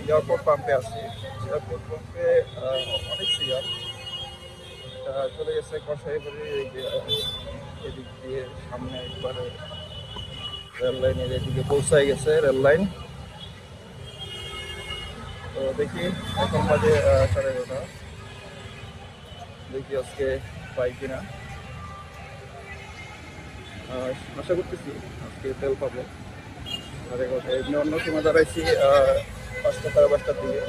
Airport পাম্পে আছি। Airport পাম্পে অনেক সিরিয়াল চলে গেছে কষাইবাড়ির এদিক দিয়ে সামনে একবারে রেল লাইনের এদিকে পৌঁছায় গেছে রেল লাইন। তো দেখি এখন বাজে 11:30। দেখি আজকে পাই কিনা, আশা করতেছি আজকে তেল পাবো। 11:30 এমনি অন্য সময় দাঁড়াইছি 5টা 5:30টার দিকে,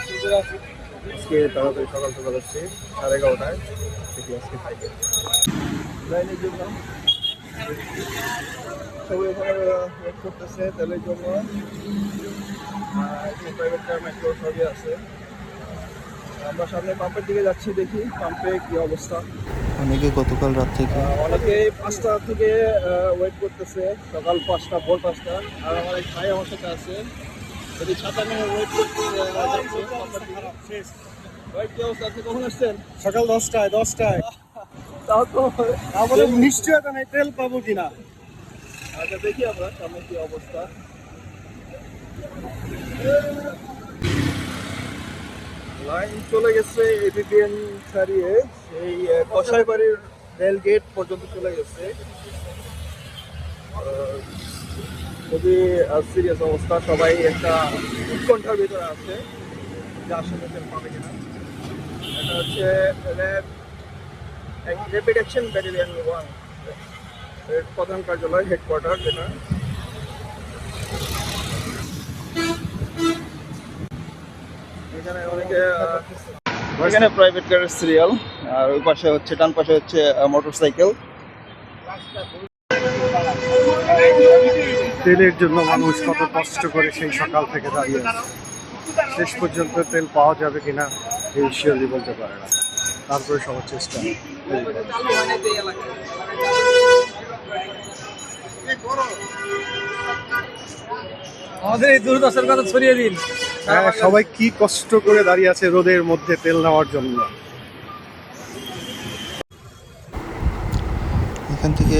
কিন্তু আজকে তাড়াতাড়ি সকাল সকাল আসছি 11:30টায়। দেখি আজকে পাই কিনা লাইনের জন্য। সবাই ওখানে ওয়েট করতেছে তেলের জন্য। প্রাইভেট কার মেট্রো সবই আছে। আমরা সামনে পাম্পের দিকে যাচ্ছি, দেখি পাম্পে কি অবস্থা। অনেকে গতকাল রাত থেকে অনেকে 5টা থেকে ওয়েট করতেছে, সকাল 5টা ভোর 5টা। আর আমার এক ভাই আমার সাথে আছে, যদি ছাতা নিয়ে ওয়েট করতেছে যাচ্ছে পাম্পের দিকে। ভাই কি অবস্থা, আপনি কখন আসছেন? সকাল 10টায়। তাও তো আমাদের নিশ্চয়তা নেই তেল পাবো কিনা। আচ্ছা দেখি আমরা সামনে কি অবস্থা। লাইন চলে গেছে এবিপিএন ছাড়িয়ে সেই কসাইবাড়ির রেল গেট পর্যন্ত চলে গেছে। খুবই সিরিয়াস অবস্থা, সবাই একটা উৎকণ্ঠার ভিতরে আছে যে আসলে তেল পাবে কিনা। এটা হচ্ছে র্যাপিড অ্যাকশন ব্যাটালিয়ন 1 এর প্রধান কার্যালয়, হেডকোয়ার্টার যেটা। এখানে অনেকে এখানে প্রাইভেট কারের সিরিয়াল, আর ওই পাশে হচ্ছে ডান পাশে হচ্ছে মোটরসাইকেল। তেলের জন্য মানুষ কত কষ্ট করে সেই সকাল থেকে দাঁড়িয়ে আছে। শেষ পর্যন্ত তেল পাওয়া যাবে কিনা এই শিওরলি বলতে পারে না, তারপরে সবার চেষ্টা। আমাদের এই দুর্দশার কথা ছড়িয়ে দিন। হ্যাঁ, সবাই কি কষ্ট করে দাঁড়িয়ে আছে রোদের মধ্যে তেল নেওয়ার জন্য। এখান থেকে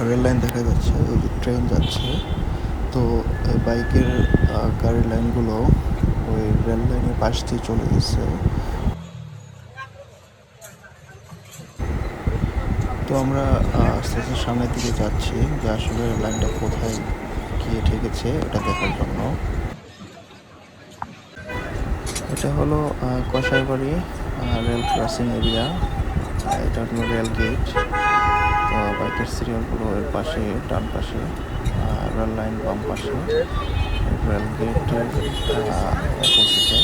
রেল লাইন দেখা যাচ্ছে, ওই যে ট্রেন যাচ্ছে। তো এই বাইকের গাড়ির লাইনগুলো ওই রেল লাইনের পাশ দিয়ে চলে গেছে। তো আমরা আস্তে আস্তে সামনের দিকে যাচ্ছি যে আসলে লাইনটা কোথায় গিয়ে ঠেকেছে এটা দেখার জন্য। এটা হলো কসাইবাড়ি রেল ক্রসিং এরিয়া, এটা হলো রেল গেট। তো বাইকের সিরিয়ালগুলো এর পাশে ডান পাশে, রেল লাইন বাম পাশে, রেল গেটের অপোজিটে।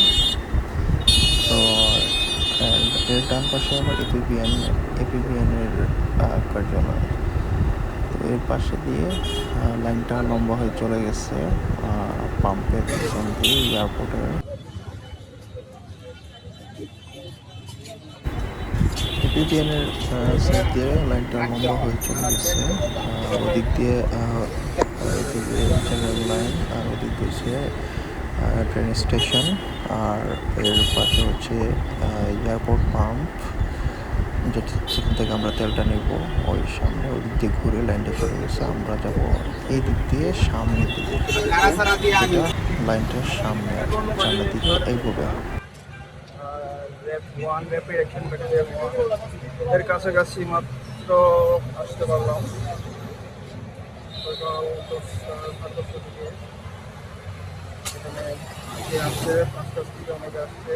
তো এর ডান পাশে আবার এপিবিএনের কার্যালয়। তো এর পাশে দিয়ে লাইনটা লম্বা হয়ে চলে গেছে পাম্পের পিছন দিয়ে এয়ারপোর্টের। এপিবিএনের সাইড দিয়ে লাইনটা লম্বা হয়ে চলে গেছে। ওদিক দিয়ে রেল লাইন, আর ওদিক দিয়ে ট্রেন স্টেশন, আর এর পাশে হচ্ছে এয়ারপোর্ট পাম্প, যেখান থেকে আমরা তেলটা নেব। ওই সামনে ওই দিক দিয়ে ঘুরে লাইনটা চলে গেছে। আমরা যাব এই দিক দিয়ে সামনের দিকে, লাইনটার সামনের দিকে এগোবে। র্যাপিড অ্যাকশন ব্যাটালিয়ন 1 এর কাছাকাছি মাত্র আসতে পারলাম। সকাল 10টা থেকে এখানে আসছে, 5টা থেকে অনেকে আসছে।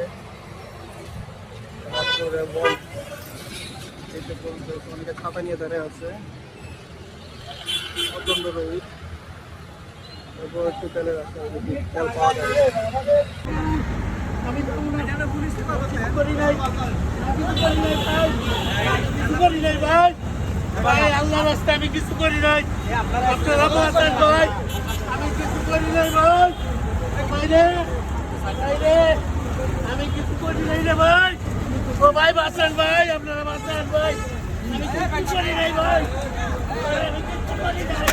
অনেকে ছাতা নিয়ে দাঁড়িয়ে আছে, প্রচন্ড রোদ। এরপর একটু তেলের রাস্তা, তেল পাওয়া যায়। আমি কিছু করি নাই ভাই, ভাই আল্লাহর রাস্তায় আমি কিছু করি নাই। আপনারা বাঁচান ভাই, আমি কিছু করি নাই ভাই। আমি কিছু করি নাই রে ভাই। ও ভাই বাঁচান ভাই, আপনারা বাঁচান ভাই, আমি কিছু করি নাই ভাই, আমি কিছু করি নাই।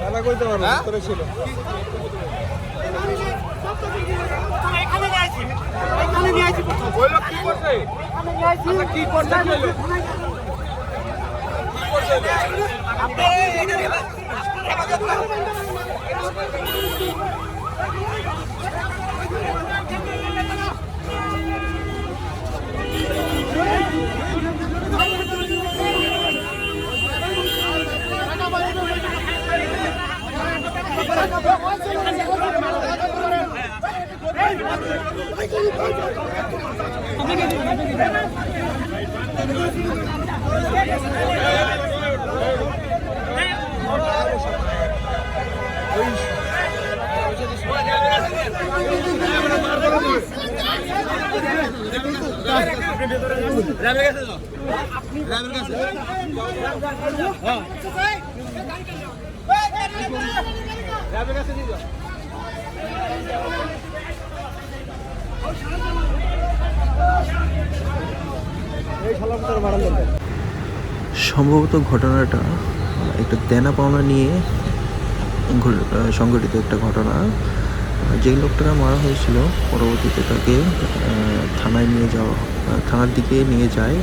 খেলা করতে পারবো ভিতরে ছিল কি করছে সম্ভবত ঘটনাটা একটা দেনা পাওনা নিয়ে সংঘটিত একটা ঘটনা। যে লোকটাকে মারা হয়েছিল পরবর্তীতে তাকে থানার দিকে নিয়ে যায়।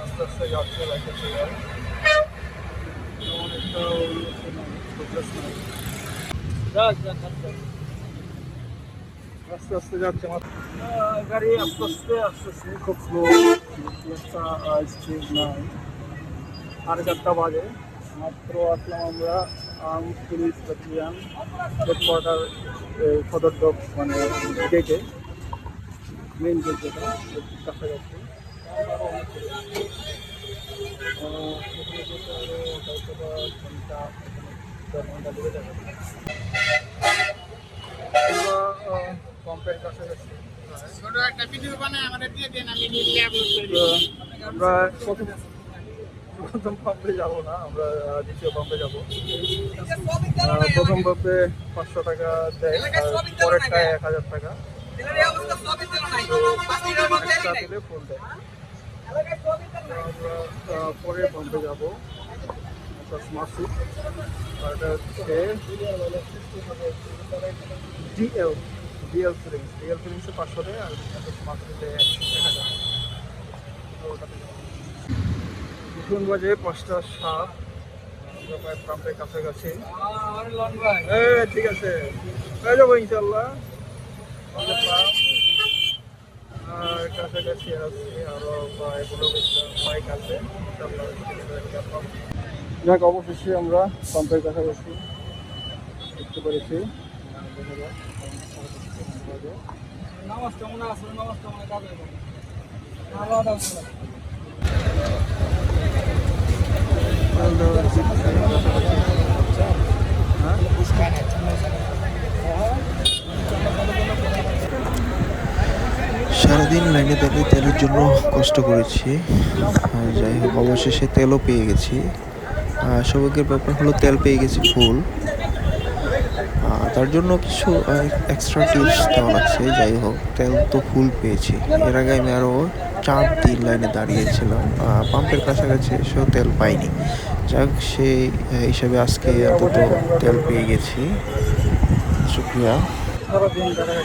আস্তে আস্তে যাচ্ছে আস্তে আস্তে যাচ্ছে গাড়ি আস্তে আস্তে আসতেছে খুব স্লো। সাড়ে 4টা বাজে মাত্র আসলাম আমরা আর্ম পুলিশ ব্যাটালিয়ান হেডকোয়ার্টার সদর ডক মানে গেটে মেন গেট যেটা কাছাকাছি। পাম্পের কাছাকাছি আমরা প্রথম পাম্পে যাবো না, আমরা দ্বিতীয় পাম্পে যাবো। প্রথম পাম্পে 500 টাকা দেয়, পরেরটায় 1000 টাকা এক্সট্রা দিলে ফুল দেয়। আমরা পরের পাম্পে যাবো স্মার্ট সিট, আর এটা হচ্ছে ডিএল ফিলিংসে 500 দেয় আর স্মার্ট সিটে 1000। এখন বাজে 5:07, আমরা প্রায় পাম্পের কাছাকাছি। ঠিক আছে হয়ে যাবো ইনশাল্লাহ। আর কাছাকাছি আছি, আরো প্রায় 15-20টা বাইক আছে। যাক, অবশেষে আমরা পাম্পের কাছাকাছি দেখতে পেরেছি। সারাদিন লাইনে দাঁড়িয়ে তেলের জন্য কষ্ট করেছি, যাই হোক অবশেষে তেলও পেয়ে গেছি। সৌভাগ্যের ব্যাপার হলো তেল পেয়ে গেছি ফুল, তার জন্য কিছু এক্সট্রা টিপস দেওয়া লাগছে। যাই হোক তেল তো ফুল পেয়েছি। এর আগে আমি আরও 4 দিন লাইনে দাঁড়িয়েছিলাম, পাম্পের কাছাকাছি এসেও তেল পাইনি। যাক, সেই হিসাবে আজকে অন্তত তেল পেয়ে গেছি। শুক্রিয়া। সারাদিন ধরে